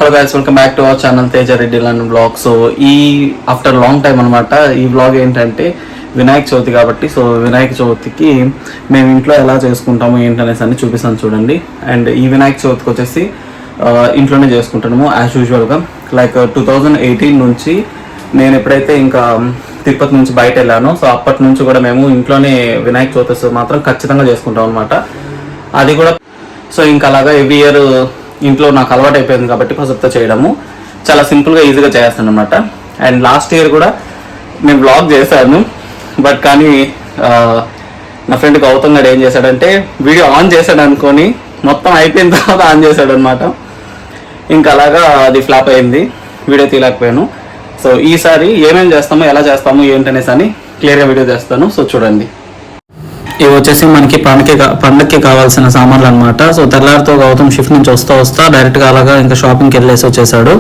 Hello guys, welcome back to our channel Teja Reddy London blog. So ఈ after long time అనమాట ఈ blog ఏంటంటే వినాయక చవితి కాబట్టి, సో వినాయక చవితికి మేము ఇంట్లో ఎలా చేసుకుంటాము ఏంటనేసి అన్ని చూపిస్తాను చూడండి. అండ్ ఈ వినాయక చవితికి వచ్చేసి ఇంట్లోనే చేసుకుంటాము యాజ్ యూజువల్గా. లైక్ 2018 నుంచి నేను ఎప్పుడైతే ఇంకా తిరుపతి నుంచి బయట వెళ్ళానో, సో అప్పటి నుంచి కూడా మేము ఇంట్లోనే వినాయక చవితి మాత్రం ఖచ్చితంగా చేసుకుంటాం అనమాట. అది కూడా సో ఇంకా అలాగా ఎవ్రీ ఇయర్ ఇంట్లో నాకు అలవాటు అయిపోయింది కాబట్టి పసుపుతో చేయడము చాలా సింపుల్గా ఈజీగా చేస్తాను అనమాట. అండ్ లాస్ట్ ఇయర్ కూడా నేను బ్లాగ్ చేశాను, బట్ కానీ నా ఫ్రెండ్ గౌతమ్ గారు ఏం చేశాడంటే వీడియో ఆన్ చేశాడు అనుకొని మొత్తం అయిపోయిన తర్వాత ఆన్ చేశాడు అనమాట. ఇంకా అలాగా అది ఫ్లాప్ అయింది, వీడియో తీయలేకపోయాను. సో ఈసారి ఏమేమి చేస్తామో ఎలా చేస్తాము ఏంటనేసి అని క్లియర్గా వీడియో చేస్తాను. సో చూడండి. ఇవి వచ్చేసి మనకి పండగకి కావాల్సిన సామాన్లు అనమాట. సో తెల్లారితో గౌతమ్ షిఫ్ట్ నుంచి వస్తా డైరెక్ట్గా అలాగా ఇంకా షాపింగ్కి వెళ్ళేసి వచ్చేసాడు.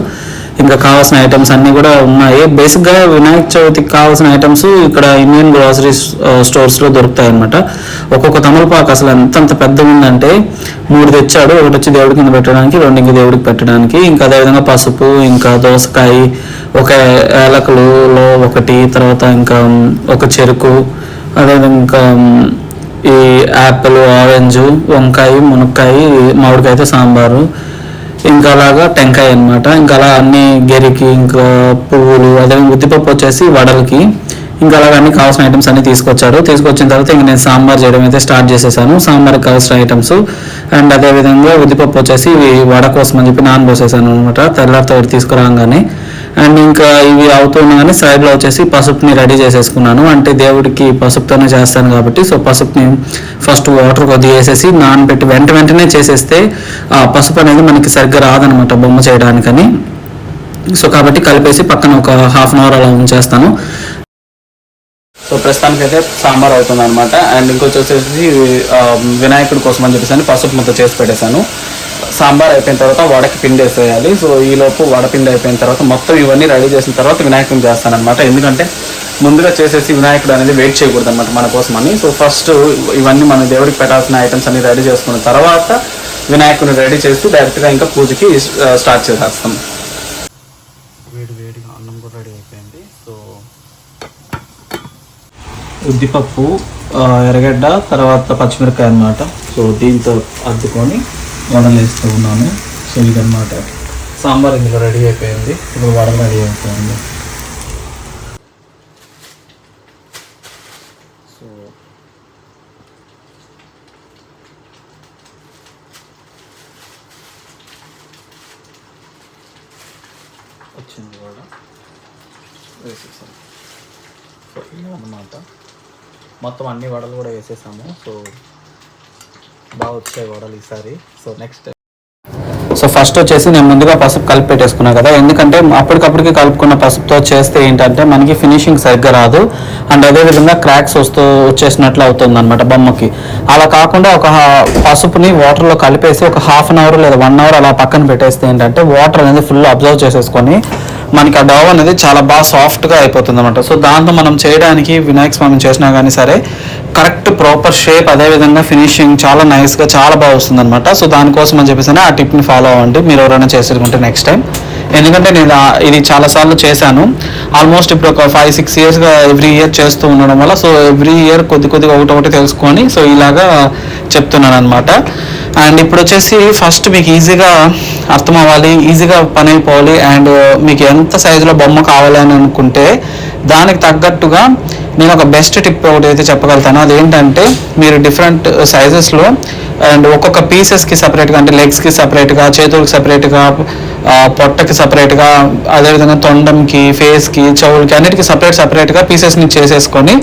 ఇంకా కావాల్సిన ఐటమ్స్ అన్నీ కూడా ఉన్నాయి. బేసిక్గా వినాయక చవితికి కావాల్సిన ఐటమ్స్ ఇక్కడ ఇండియన్ గ్రాసరీ స్టోర్స్లో దొరుకుతాయి అనమాట. ఒక్కొక్క తమలపాకు అసలు ఎంత పెద్దగా ఉందంటే 3 తెచ్చాడు. ఒకటి వచ్చి దేవుడి కింద పెట్టడానికి, 2 ఇంకా దేవుడికి పెట్టడానికి. ఇంకా అదేవిధంగా పసుపు, ఇంకా దోసకాయ, ఒక ఏలకలులో ఒకటి, తర్వాత ఇంకా ఒక చెరుకు, అదేవిధంగా ఇంకా ఈ యాపిల్, ఆరెంజ్, వంకాయ, మునక్కాయ, మామిడికాయతో సాంబారు, ఇంకా అలాగా టెంకాయ అనమాట. ఇంకా అలా అన్ని గెరికి, ఇంకా పువ్వులు, అదే ఉద్దిపప్పు వచ్చేసి వడలకి, ఇంకా అలాగే అన్ని కావాల్సిన ఐటమ్స్ అన్ని తీసుకొచ్చిన తర్వాత ఇంక నేను సాంబార్ చేయడం అయితే స్టార్ట్ చేసేసాను. సాంబార్కి కావాల్సిన ఐటమ్స్ అండ్ అదేవిధంగా ఉద్దిపప్పు వచ్చేసి వడ కోసం అని చెప్పి నానబోసేసాను అనమాట తెల్లారితో తీసుకురాగానే. అండ్ ఇంకా ఇవి అవుతున్నాగానే సైడ్లో వచ్చేసి పసుపుని రెడీ చేసేసుకున్నాను. అంటే దేవుడికి పసుపుతోనే చేస్తాను కాబట్టి, సో పసుపుని ఫస్ట్ వాటర్ కొద్దిగా వేసేసి నానబెట్టి వెంటనే చేసేస్తే ఆ పసుపు అనేది మనకి సరిగ్గా రాదనమాట బొమ్మ చేయడానికని. సో కాబట్టి కలిపేసి పక్కన ఒక హాఫ్ అన్ అవర్ అలా ఉంచేస్తాను. సో ప్రస్తుతానికి అయితే సాంబార్ అవుతుంది అనమాట. అండ్ ఇంకొచ్చి వచ్చేసి వినాయకుడి కోసం అని చెప్పేసి పసుపు ముద్ద చేసి పెట్టేశాను. సాంబార్ అయిపోయిన తర్వాత వడకి పిండి వేసేయాలి. సో ఈలోపు వడపిండి అయిపోయిన తర్వాత మొత్తం ఇవన్నీ రెడీ చేసిన తర్వాత వినాయకుడిని చేస్తాను అనమాట. ఎందుకంటే ముందుగా చేసేసి వినాయకుడు అనేది వెయిట్ చేయకూడదు అనమాట మన కోసం అని. సో ఫస్ట్ ఇవన్నీ మన దేవుడికి పెట్టాల్సిన ఐటమ్స్ అన్ని రెడీ చేసుకున్న తర్వాత వినాయకుడిని రెడీ చేసి డైరెక్ట్గా ఇంకా పూజకి స్టార్ట్ చేసేస్తాం. వేడిగా అన్నం కూడా రెడీ అయిపోయింది. సో ఉద్దిపప్పు, ఎర్రగడ్డ, తర్వాత పచ్చిమిరపకాయ అనమాట. సో దీంతో అద్దుకొని వడలు వేస్తూ ఉన్నాను. సో ఇదన్నమాట సాంబార్ ఇందులో రెడీ అయిపోయింది. ఇప్పుడు వడలు రెడీ అయిపోయింది. సో వచ్చింది వడ వేసేసాను. సో ఇలా అన్నమాట మొత్తం అన్ని వడలు కూడా వేసేసాము. సో బాగా వచ్చాయి వడలు ఈసారి. సో నెక్స్ట్ ఫస్ట్ వచ్చేసి నేను ముందుగా పసుపు కలిపి పెట్టేసుకున్నాను కదా, ఎందుకంటే అప్పటికప్పటికి కలుపుకున్న పసుపుతో చేస్తే ఏంటంటే మనకి ఫినిషింగ్ సరిగ్గా రాదు. అండ్ అదేవిధంగా క్రాక్స్ వచ్చేసినట్లు అవుతుంది అనమాట బొమ్మకి. అలా కాకుండా ఒక పసుపుని వాటర్లో కలిపేసి ఒక హాఫ్ అన్ అవర్ లేదా 1 అవర్ అలా పక్కన పెట్టేస్తే ఏంటంటే వాటర్ అనేది ఫుల్ అబ్జర్వ్ చేసేసుకొని మనకి ఆ డవ్ అనేది చాలా బాగా సాఫ్ట్గా అయిపోతుంది అనమాట. సో దాంతో మనం చేయడానికి వినాయక స్వామిని చేసినా కానీ సరే కరెక్ట్ ప్రాపర్ షేప్, అదేవిధంగా ఫినిషింగ్ చాలా నైస్గా చాలా బాగా వస్తుంది అనమాట. సో దానికోసం అని చెప్పేసి ఆ టిప్ని ఫాలో అవ్వండి మీరు ఎవరైనా చేసుకుంటే నెక్స్ట్ టైం. ఎందుకంటే నేను ఇది చాలాసార్లు చేశాను. ఆల్మోస్ట్ ఇప్పుడు ఒక 5-6 ఇయర్స్గా ఎవ్రీ ఇయర్ చేస్తూ ఉండడం వల్ల సో ఎవ్రీ ఇయర్ కొద్దిగా ఒకటి తెలుసుకొని సో ఇలాగా చెప్తున్నాను అనమాట. అండ్ ఇప్పుడు వచ్చేసి ఫస్ట్ మీకు ఈజీగా అర్థం అవ్వాలి, ఈజీగా పని అయిపోవాలి. అండ్ మీకు ఎంత సైజులో బొమ్మ కావాలి అని అనుకుంటే దానికి తగ్గట్టుగా నేను ఒక బెస్ట్ టిప్ ఒకటి అయితే చెప్పగలుగుతాను. అదేంటంటే మీరు డిఫరెంట్ సైజెస్లో అండ్ ఒక్కొక్క పీసెస్కి సపరేట్గా, అంటే లెగ్స్కి సపరేట్గా, చేతులకు సపరేట్గా, పొట్టకి సపరేట్గా, అదేవిధంగా తొండంకి, ఫేస్కి, చెవులకి అన్నిటికీ సపరేట్గా పీసెస్ని చేసేసుకొని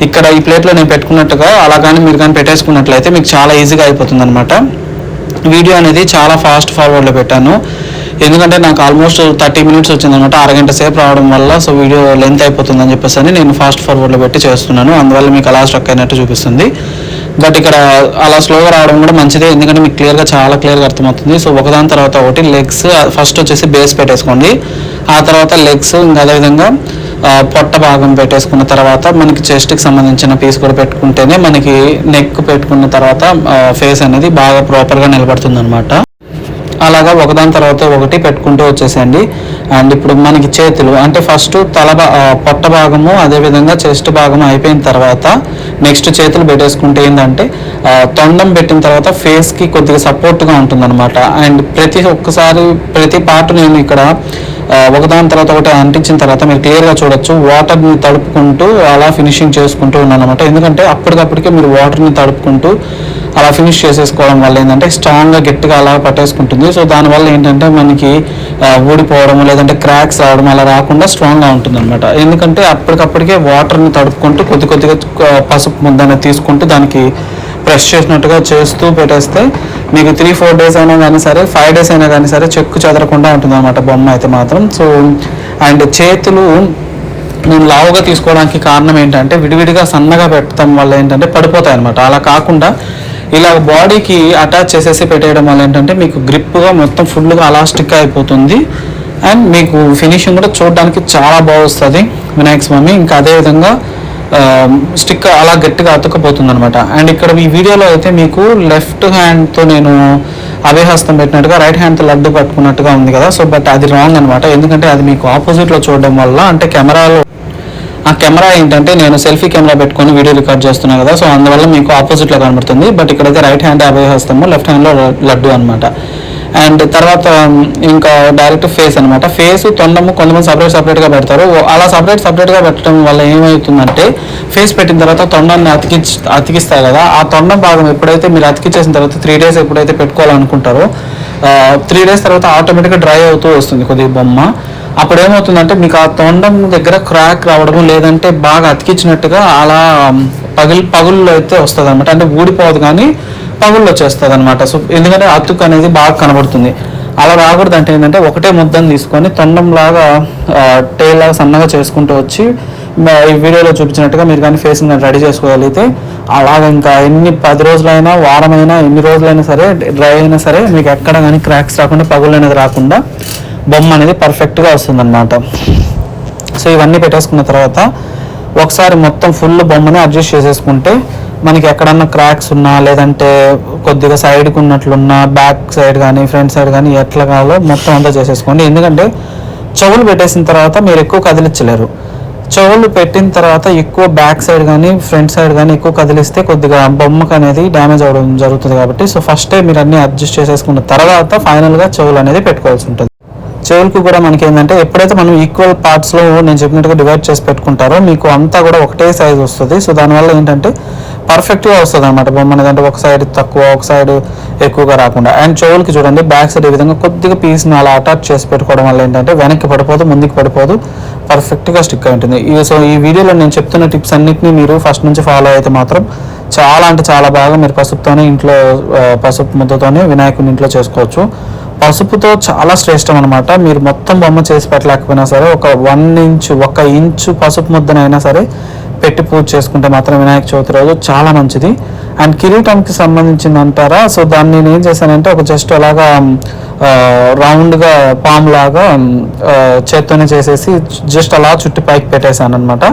ఇక్కడ ఈ ప్లేట్లో నేను పెట్టుకున్నట్టుగా అలా కానీ మీరు కానీ పెట్టేసుకున్నట్లయితే మీకు చాలా ఈజీగా అయిపోతుంది అనమాట. వీడియో అనేది చాలా ఫాస్ట్ ఫార్వర్డ్లో పెట్టాను, ఎందుకంటే నాకు ఆల్మోస్ట్ 30 మినిట్స్ వచ్చిందనమాట. అరగంట సేపు రావడం వల్ల సో వీడియో లెంత్ అయిపోతుందని చెప్పేసి అని నేను ఫాస్ట్ ఫార్వర్డ్లో పెట్టి చేస్తున్నాను. అందువల్ల మీకు అలా స్ట్రక్ అయినట్టు చూపిస్తుంది. బట్ ఇక్కడ అలా స్లోగా రావడం కూడా మంచిదే, ఎందుకంటే మీకు చాలా క్లియర్గా అర్థమవుతుంది. సో ఒకదాని తర్వాత ఒకటి లెగ్స్ ఫస్ట్ వచ్చేసి బేస్ పెట్టేసుకోండి, ఆ తర్వాత లెగ్స్, ఇంకా అదేవిధంగా పొట్ట భాగం పెట్టేసుకున్న తర్వాత మనకి చెస్ట్కి సంబంధించిన పీస్ కూడా పెట్టుకుంటేనే మనకి నెక్ పెట్టుకున్న తర్వాత ఫేస్ అనేది బాగా ప్రాపర్గా నిలబడుతుంది అనమాట. అలాగా ఒకదాని తర్వాత ఒకటి పెట్టుకుంటూ వచ్చేసేయండి. అండ్ ఇప్పుడు మనకి చేతులు అంటే ఫస్ట్ పొట్ట భాగము అదేవిధంగా చెస్ట్ భాగము అయిపోయిన తర్వాత నెక్స్ట్ చేతులు పెట్టేసుకుంటే ఏంటంటే తొండం పెట్టిన తర్వాత ఫేస్కి కొద్దిగా సపోర్ట్గా ఉంటుందన్నమాట. అండ్ ప్రతి పార్ట్ నేను ఇక్కడ ఒకదాని తర్వాత ఒకటి అంటించిన తర్వాత మీరు క్లియర్గా చూడొచ్చు వాటర్ని తడుపుకుంటూ అలా ఫినిషింగ్ చేసుకుంటూ ఉన్నాను అనమాట. ఎందుకంటే అప్పటికప్పటికే మీరు వాటర్ని తడుపుకుంటూ అలా ఫినిష్ చేసేసుకోవడం వల్ల ఏంటంటే స్ట్రాంగ్గా గట్టిగా అలా పట్టేసుకుంటుంది. సో దానివల్ల ఏంటంటే మనకి ఊడిపోవడం లేదంటే క్రాక్స్ రావడం అలా రాకుండా స్ట్రాంగ్గా ఉంటుంది అనమాట. ఎందుకంటే అప్పటికప్పటికే వాటర్ని తడుపుకుంటూ కొద్దిగా పసుపు ముద్దనే తీసుకుంటూ దానికి ప్రెస్ చేసినట్టుగా చేస్తూ పెట్టేస్తే మీకు 3-4 డేస్ అయినా కానీ సరే 5 డేస్ అయినా కానీ సరే చెక్కు చెదరకుండా ఉంటుంది అనమాట బొమ్మ అయితే మాత్రం. సో అండ్ చేతులు నేను లావుగా తీసుకోవడానికి కారణం ఏంటంటే విడివిడిగా సన్నగా పెట్టడం వల్ల ఏంటంటే పడిపోతాయి అనమాట. అలా కాకుండా ఇలా బాడీకి అటాచ్ చేసేసి పెట్టేయడం వల్ల ఏంటంటే మీకు గ్రిప్గా మొత్తం ఫుల్గా అలా స్టిక్ అయిపోతుంది. అండ్ మీకు ఫినిషింగ్ కూడా చూడడానికి చాలా బాగా వస్తుంది వినాయక స్వామి. ఇంకా అదేవిధంగా స్టిక్ అలా గట్టిగా అతుక్కపోతుంది అనమాట. అండ్ ఇక్కడ ఈ వీడియోలో అయితే మీకు లెఫ్ట్ హ్యాండ్తో నేను అభయహస్తం పెట్టినట్టుగా రైట్ హ్యాండ్తో లడ్డు పట్టుకున్నట్టుగా ఉంది కదా. సో బట్ అది రాంగ్ అనమాట. ఎందుకంటే అది మీకు ఆపోజిట్లో చూడడం వల్ల అంటే ఆ కెమెరా ఏంటంటే నేను సెల్ఫీ కెమెరా పెట్టుకొని వీడియో రికార్డ్ చేస్తున్నాను కదా. సో అందువల్ల మీకు ఆపోజిట్లో కనబడుతుంది. బట్ ఇక్కడైతే రైట్ హ్యాండ్ అభయహస్తము లెఫ్ట్ హ్యాండ్లో లడ్డు అనమాట. అండ్ తర్వాత ఇంకా డైరెక్ట్ ఫేస్ అనమాట. ఫేస్ తొండము కొంతమంది సపరేట్గా పెడతారు. అలా సపరేట్గా పెట్టడం వల్ల ఏమవుతుందంటే ఫేస్ పెట్టిన తర్వాత తొండాన్ని అతికిస్తారు కదా. ఆ తొండం భాగం ఎప్పుడైతే మీరు అతికిచ్చేసిన తర్వాత 3 డేస్ ఎప్పుడైతే పెట్టుకోవాలనుకుంటారో 3 డేస్ తర్వాత ఆటోమేటిక్గా డ్రై అవుతూ వస్తుంది కొద్దిగా బొమ్మ. అప్పుడు ఏమవుతుందంటే మీకు ఆ తొండం దగ్గర క్రాక్ రావడము లేదంటే బాగా అతికించినట్టుగా అలా పగుళ్ళు అయితే వస్తుంది అనమాట. అంటే ఊడిపోదు కానీ పగుళ్ళు వచ్చేస్తుంది అనమాట. సో ఎందుకంటే అతుకు అనేది బాగా కనబడుతుంది. అలా రాకూడదు అంటే ఏంటంటే ఒకటే ముద్దను తీసుకొని తొండంలాగా టైల్ లాగా సన్నగా చేసుకుంటూ వచ్చి ఈ వీడియోలో చూపించినట్టుగా మీరు కానీ ఫేసింగ్ రెడీ చేసుకోగలిగితే అలాగా ఇంకా 10 రోజులైనా వారమైనా ఎన్ని రోజులైనా సరే డ్రై అయినా సరే మీకు ఎక్కడ కానీ క్రాక్స్ రాకుండా పగుళ్ళు అనేది రాకుండా బొమ్మ అనేది పర్ఫెక్ట్గా వస్తుందన్నమాట. సో ఇవన్నీ పెట్టేసుకున్న తర్వాత ఒకసారి మొత్తం ఫుల్ బొమ్మని అడ్జస్ట్ చేసేసుకుంటే మనకి ఎక్కడన్నా క్రాక్స్ ఉన్నా లేదంటే కొద్దిగా సైడ్కి ఉన్నట్లున్నా బ్యాక్ సైడ్ కానీ ఫ్రంట్ సైడ్ కానీ ఎట్లా కావాలో మొత్తం అంతా చేసేసుకోండి. ఎందుకంటే చెవులు పెట్టేసిన తర్వాత మీరు ఎక్కువ కదిలించలేరు. చెవులు పెట్టిన తర్వాత ఎక్కువ బ్యాక్ సైడ్ కానీ ఫ్రంట్ సైడ్ కానీ ఎక్కువ కదిలిస్తే కొద్దిగా బొమ్మకు అనేది డ్యామేజ్ అవ్వడం జరుగుతుంది. కాబట్టి సో ఫస్టే మీరు అన్నీ అడ్జస్ట్ చేసేసుకున్న తర్వాత ఫైనల్గా చెవులు అనేది పెట్టుకోవాల్సి ఉంటుంది. చెవులకు కూడా మనకి ఏంటంటే ఎప్పుడైతే మనం ఈక్వల్ పార్ట్స్లో నేను చెప్పినట్టుగా డివైడ్ చేసి పెట్టుకుంటారో మీకు అంతా కూడా ఒకటే సైజ్ వస్తుంది. సో దానివల్ల ఏంటంటే పర్ఫెక్ట్గా వస్తుంది అనమాట బొమ్మ అనేది. అంటే ఒక సైడ్ తక్కువ ఒక సైడ్ ఎక్కువగా రాకుండా. అండ్ చెవులకి చూడండి బ్యాక్ సైడ్ ఈ విధంగా కొద్దిగా పీస్ని అలా అటాచ్ చేసి పెట్టుకోవడం వల్ల ఏంటంటే వెనక్కి పడిపోదు ముందుకు పడిపోదు పర్ఫెక్ట్గా స్టిక్ అయి ఉంటుంది. సో ఈ వీడియోలో నేను చెప్తున్న టిప్స్ అన్నిటిని మీరు ఫస్ట్ నుంచి ఫాలో అయితే మాత్రం చాలా అంటే చాలా బాగా మీరు పసుపుతోనే ఇంట్లో పసుపు ముద్దతోనే వినాయకుని ఇంట్లో చేసుకోవచ్చు. పసుపుతో చాలా శ్రేష్టం అనమాట. మీరు మొత్తం బొమ్మ చేసి పెట్టలేకపోయినా సరే ఒక 1 ఇంచు పసుపు ముద్దనైనా సరే పెట్టి పూజ చేసుకుంటే మాత్రం వినాయక చవితి రోజు చాలా మంచిది. అండ్ కిరీటంకి సంబంధించింది అంటారా. సో దాన్ని నేను ఏం చేశానంటే ఒక జస్ట్ అలాగా రౌండ్గా పామ్ లాగా చేత్తోనే చేసేసి జస్ట్ అలా చుట్టి పైకి పెట్టేశాను అనమాట.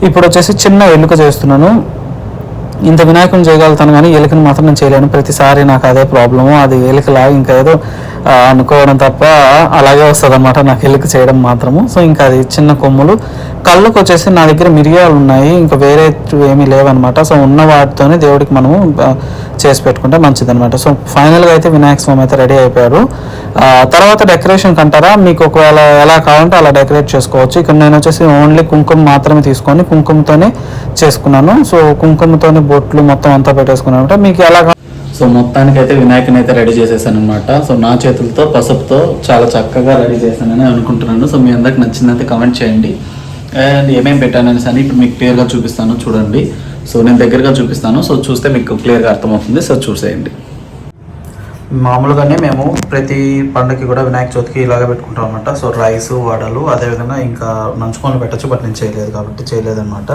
ఇప్పుడు వచ్చేసి చిన్న ఎలుక చేస్తున్నాను. ఇంత వినాయకుని చేయగలుగుతాను కానీ ఎలుకని మాత్రం నేను చేయలేను. ప్రతిసారి నాకు అదే ప్రాబ్లము. అది ఎలుకలాగా ఇంకా ఏదో అనుకోవడం తప్ప అలాగే వస్తుంది అనమాట నాకు ఎలుక చేయడం మాత్రము. సో ఇంకా అది చిన్న కొమ్ములు. కళ్ళకు వచ్చేసి నా దగ్గర మిరియాలు ఉన్నాయి, ఇంకా వేరే ఏమీ లేవన్నమాట. సో ఉన్న వాటితోనే దేవుడికి మనము చేసి పెట్టుకుంటే మంచిది అనమాట. సో ఫైనల్గా అయితే వినాయక స్వామి అయితే రెడీ అయిపోయారు. తర్వాత డెకరేషన్కి అంటారా మీకు ఒకవేళ ఎలా కావాలంటే అలా డెకరేట్ చేసుకోవచ్చు. ఇక్కడ నేను వచ్చేసి ఓన్లీ కుంకుమ మాత్రమే తీసుకొని కుంకుమతోనే చేసుకున్నాను. సో కుంకుమతోనే బొట్లు మొత్తం అంతా పెట్టేసుకున్నాను అంటే మీకు ఎలా. సో మొత్తానికి అయితే వినాయకుని అయితే రెడీ చేసేసాను అనమాట. సో నా చేతులతో పసుపుతో చాలా చక్కగా రెడీ చేశానని అనుకుంటున్నాను. సో మీ అందరికి నచ్చిందంటే కమెంట్ చేయండి. అండ్ ఏమేమి పెట్టానని సరే ఇప్పుడు మీకు క్లియర్గా చూపిస్తాను చూడండి. సో నేను దగ్గరగా చూపిస్తాను. సో చూస్తే మీకు క్లియర్గా అర్థమవుతుంది. సో చూసేయండి. మామూలుగానే మేము ప్రతి పండుగకి కూడా వినాయక చవితికి ఇలాగే పెట్టుకుంటాం అనమాట. సో రైస్ వడలు అదేవిధంగా ఇంకా నంచుకొని పెట్టచ్చు. బట్ నేను చేయలేదు కాబట్టి చేయలేదన్నమాట.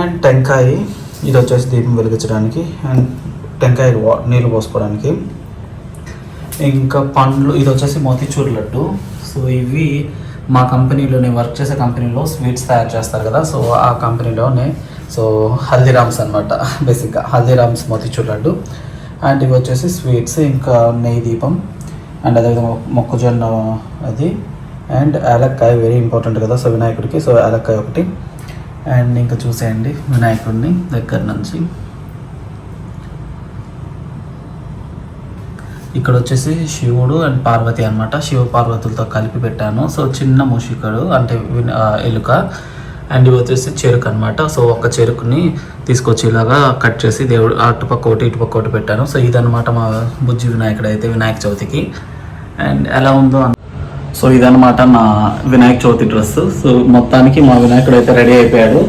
అండ్ టెంకాయ ఇది వచ్చేసి దీపం వెలిగించడానికి అండ్ టెంకాయ నీళ్ళు పోసుకోవడానికి. ఇంకా పండ్లు ఇది వచ్చేసి మోతీచూర్ లడ్డు. సో ఇవి మా కంపెనీలో నేను వర్క్ చేసే కంపెనీలో స్వీట్స్ తయారు చేస్తారు కదా. సో ఆ కంపెనీలోనే సో హల్దీరామ్స్ అనమాట. బేసిక్గా హల్దీరామ్స్ మోతీచూర్ లడ్డు. అండ్ ఇవి వచ్చేసి స్వీట్స్ ఇంకా నెయ్యి దీపం అండ్ అదేవిధంగా మొక్కజొన్న అది, అండ్ యాలక్కాయ వెరీ ఇంపార్టెంట్ కదా సో వినాయకుడికి, సో యాలక్కాయ ఒకటి. అండ్ ఇంకా చూసేయండి వినాయకుడిని దగ్గర నుంచి. ఇక్కడ వచ్చేసి శివుడు అండ్ పార్వతి అనమాట, శివ పార్వతులతో కలిపి పెట్టాను. సో చిన్న మూషికుడు అంటే ఎలుక, అండ్ ఇవి వచ్చేసి చెరుకు అనమాట. సో ఒక చెరుకుని తీసుకొచ్చి ఇలాగా కట్ చేసి దేవుడు అటుపక్క ఒకటి ఇటుపక్క ఒకటి పెట్టాను. సో ఇదనమాట మా బుజ్జి వినాయకుడు అయితే వినాయక చవితికి. అండ్ ఎలా ఉందో సో ఇదనమాట నా వినాయక చవితి డ్రెస్. సో మొత్తానికి మా వినాయకుడు అయితే రెడీ అయిపోయాడు.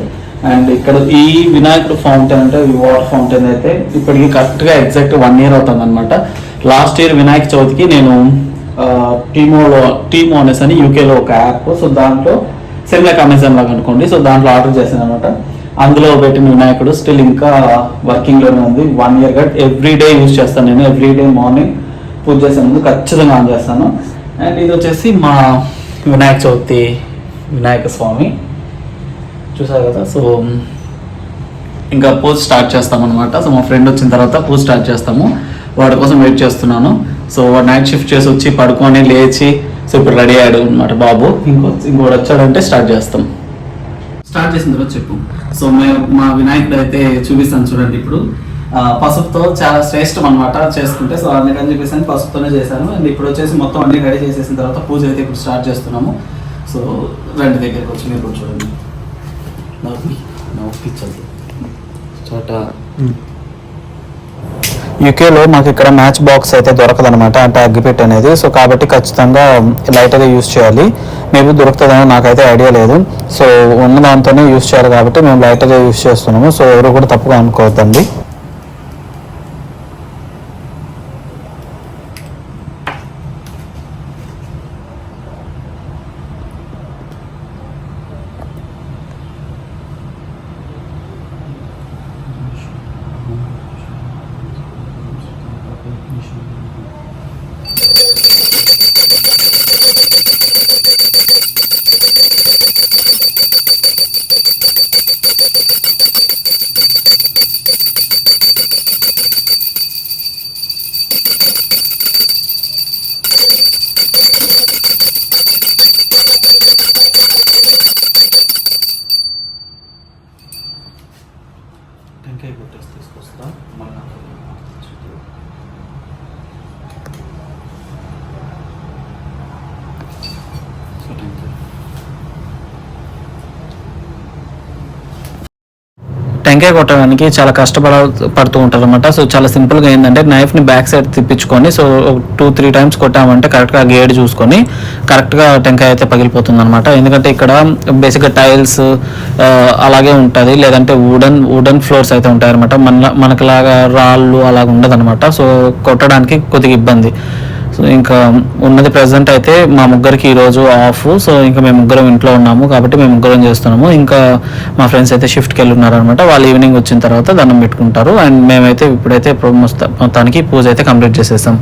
అండ్ ఇక్కడ ఈ వినాయకుడు ఫౌంటైన్ అంటే ఈ వాటర్ ఫౌంటైన్ అయితే ఇప్పటికి కరెక్ట్గా ఎగ్జాక్ట్ 1 year అవుతుంది అనమాట. లాస్ట్ ఇయర్ వినాయక చవితికి నేను టీమో అనేసి అని యూకేలో ఒక యాప్, సో దాంట్లో సేమ్ లైక్ అమెజాన్ లాగా అనుకోండి, సో దాంట్లో ఆర్డర్ చేశాను అనమాట. అందులో పెట్టిన వినాయకుడు స్టిల్ ఇంకా వర్కింగ్లోనే ఉంది. 1 year గట్ ఎవ్రీ డే యూజ్ చేస్తాను నేను. ఎవ్రీ డే మార్నింగ్ పూజ చేసే ముందు ఖచ్చితంగా ఆన్ చేస్తాను. అండ్ ఇది వచ్చేసి మా వినాయక చవితి వినాయక స్వామి చూసారు కదా. సో ఇంకా పూజ స్టార్ట్ చేస్తామన్నమాట. సో మా ఫ్రెండ్ వచ్చిన తర్వాత పూజ స్టార్ట్ చేస్తాము. వాడి కోసం వెయిట్ చేస్తున్నాను. సో వాడు నైట్ షిఫ్ట్ చేసి వచ్చి పడుకొని లేచి సో ఇప్పుడు రెడీ అయ్యాడు అనమాట బాబు. ఇంకోటి వచ్చాడంటే స్టార్ట్ చేస్తాం. స్టార్ట్ చేసిన తర్వాత చెప్పు. సో మా వినాయకుడు అయితే చూపిస్తాను చూడండి. ఇప్పుడు పసుపుతో చాలా శ్రేష్టం అనమాట చేసుకుంటే. సో అందుకని చెప్పేసి పసుపుతోనే చేశాను. అండ్ ఇప్పుడు వచ్చేసి మొత్తం అన్ని రెడీ చేసేసిన తర్వాత పూజ అయితే ఇప్పుడు స్టార్ట్ చేస్తున్నాము. సో రెండు దగ్గరికి వచ్చి మీరు కూడా చూడండి. యూకేలో మాకు ఇక్కడ మ్యాచ్ బాక్స్ అయితే దొరకదనమాట, అంటే అగ్గిపెట్టి అనేది. సో కాబట్టి ఖచ్చితంగా లైట్గా యూస్ చేయాలి. మేబీ దొరుకుతుందని నాకైతే ఐడియా లేదు. సో ఉన్న దాంతోనే యూస్ చేయాలి కాబట్టి మేము లైట్గా యూస్ చేస్తున్నాము. సో ఎవరు కూడా తప్పుగా అనుకోవద్దండి. టెంకాయ కొట్టేసి తీసుకొస్తా మళ్ళీ. టెంకాయ కొట్టడానికి చాలా పడుతూ ఉంటారు అనమాట. సో చాలా సింపుల్గా ఏంటంటే నైఫ్ని బ్యాక్ సైడ్ తిప్పించుకొని సో 2-3 times కొట్టామంటే కరెక్ట్గా గేడ్ చూసుకొని కరెక్ట్గా టెంకాయ అయితే పగిలిపోతుంది అనమాట. ఎందుకంటే ఇక్కడ బేసిక్గా టైల్స్ అలాగే ఉంటుంది, లేదంటే వుడెన్ ఫ్లోర్స్ అయితే ఉంటాయి అనమాట. మనకిలాగా రాళ్ళు అలాగ ఉండదు అనమాట. సో కొట్టడానికి కొద్దిగా ఇబ్బంది. సో ఇంకా ఉన్నది ప్రెసెంట్ అయితే మా ముగ్గురికి ఈరోజు ఆఫ్. సో ఇంకా మేము ముగ్గురం ఇంట్లో ఉన్నాము కాబట్టి మేము ముగ్గురం చేస్తున్నాము. ఇంకా మా ఫ్రెండ్స్ అయితే షిఫ్ట్కి వెళ్ళి ఉన్నారనమాట. వాళ్ళు ఈవినింగ్ వచ్చిన తర్వాత దండం పెట్టుకుంటారు. అండ్ మేమైతే ఇప్పుడైతే మొత్తానికి పూజ అయితే కంప్లీట్ చేసేసాం.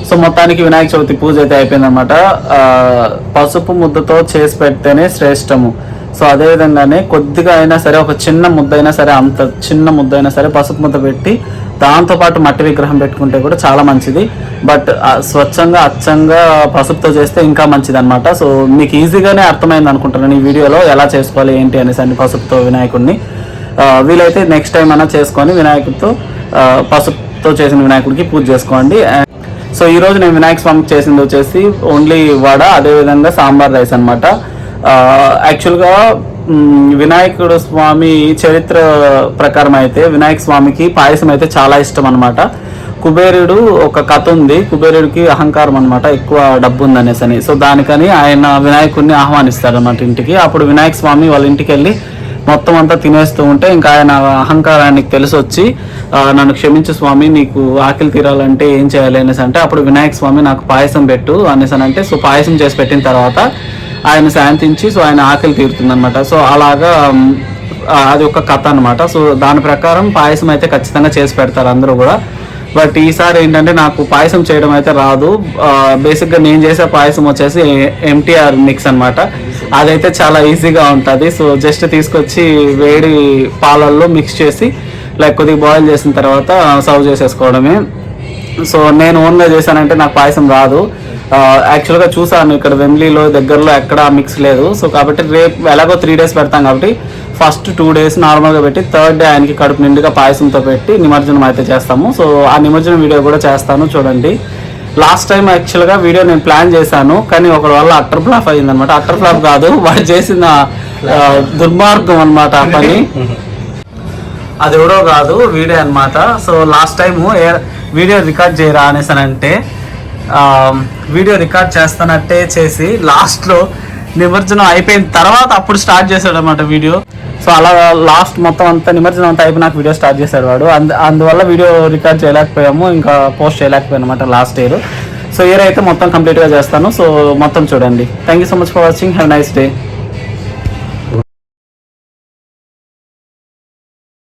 సో మొత్తానికి వినాయక చవితి పూజ అయితే అయిపోయిందనమాట. పసుపు ముద్దతో చేసి పెడితేనే శ్రేష్టము. సో అదేవిధంగానే కొద్దిగా అయినా సరే ఒక చిన్న ముద్ద అయినా సరే, అంత చిన్న ముద్ద అయినా సరే పసుపు ముద్ద పెట్టి దాంతోపాటు మట్టి విగ్రహం పెట్టుకుంటే కూడా చాలా మంచిది. బట్ స్వచ్ఛంగా అచ్చంగా పసుపుతో చేస్తే ఇంకా మంచిది అనమాట. సో మీకు ఈజీగానే అర్థమైంది అనుకుంటున్నాను ఈ వీడియోలో ఎలా చేసుకోవాలి ఏంటి అనేసి అన్ని పసుపుతో వినాయకుడిని. వీలైతే నెక్స్ట్ టైం అయినా చేసుకొని వినాయకుడితో పసుపుతో చేసిన వినాయకుడికి పూజ చేసుకోండి. సో ఈరోజు నేను వినాయక స్వామికి చేసింది వచ్చేసి ఓన్లీ వడ, అదేవిధంగా సాంబార్ రైస్ అనమాట. యాక్చువల్గా వినాయకుడు స్వామి చరిత్ర ప్రకారం అయితే వినాయక స్వామికి పాయసం అయితే చాలా ఇష్టం అనమాట. కుబేరుడు ఒక కథ ఉంది, కుబేరుడికి అహంకారం అనమాట, ఎక్కువ డబ్బు ఉందనేసి అని. సో దానికని ఆయన వినాయకుడిని ఆహ్వానిస్తారు అన్నమాట ఇంటికి. అప్పుడు వినాయక స్వామి వాళ్ళ ఇంటికి వెళ్ళి మొత్తం అంతా తినేస్తూ ఉంటే ఇంకా ఆయన అహంకారానికి తెలిసి వచ్చి నన్ను క్షమించు స్వామి, నీకు ఆకలి తీరాలంటే ఏం చేయాలి అనేసి అంటే అప్పుడు వినాయక స్వామి నాకు పాయసం పెట్టు అనేసి అంటే సో పాయసం చేసి పెట్టిన తర్వాత ఆయన శాంతించి సో ఆయన ఆకలి తీరుతుంది అనమాట. సో అలాగా అది ఒక కథ అనమాట. సో దాని ప్రకారం పాయసం అయితే ఖచ్చితంగా చేసి పెడతారు అందరూ కూడా. బట్ ఈసారి ఏంటంటే నాకు పాయసం చేయడం అయితే రాదు. బేసిక్గా నేను చేసే పాయసం వచ్చేసి MTR మిక్స్ అనమాట. అదైతే చాలా ఈజీగా ఉంటుంది. సో జస్ట్ తీసుకొచ్చి వేడి పాలల్లో మిక్స్ చేసి లైక్ కొద్దిగా బాయిల్ చేసిన తర్వాత సర్వ్ చేసేసుకోవడమే. సో నేను ఓన్గా చేశానంటే నాకు పాయసం రాదు. యాక్చువల్గా చూసాను ఇక్కడ వెమ్లీలో దగ్గరలో ఎక్కడ మిక్స్ లేదు. సో కాబట్టి రేపు ఎలాగో 3 days పెడతాం కాబట్టి ఫస్ట్ 2 days నార్మల్గా పెట్టి 3rd day ఆయనకి కడుపు నిండుగా పాయసంతో పెట్టి నిమజ్జనం అయితే చేస్తాము. సో ఆ నిమజ్జనం వీడియో కూడా చేస్తాను చూడండి. లాస్ట్ టైం యాక్చువల్గా వీడియో నేను ప్లాన్ చేశాను, కానీ ఒకరి వల్ల అట్టర్ ఫ్లాప్ అయిందనమాట. అట్టర్ ఫ్లాప్ కాదు, వాడు చేసిన దుర్మార్గం అనమాట ఆ పని. అది ఎవరో కాదు వీడియో అనమాట. So last time video record చేయరా అనేసానంటే వీడియో రికార్డ్ చేస్తానట్టే చేసి లాస్ట్లో నిమజ్జనం అయిపోయిన తర్వాత అప్పుడు స్టార్ట్ చేశాడు అనమాట వీడియో. సో అలా లాస్ట్ మొత్తం అంతా నిమజ్జనం అంతా అయిపోయినాక వీడియో స్టార్ట్ చేశాడు వాడు. అందువల్ల వీడియో రికార్డ్ చేయలేకపోయాము, ఇంకా పోస్ట్ చేయలేకపోయాము అనమాట లాస్ట్ ఇయర్. సో ఇయర్ అయితే మొత్తం కంప్లీట్గా చేస్తాను. సో మొత్తం చూడండి. Thank you so much for watching. Have nice day.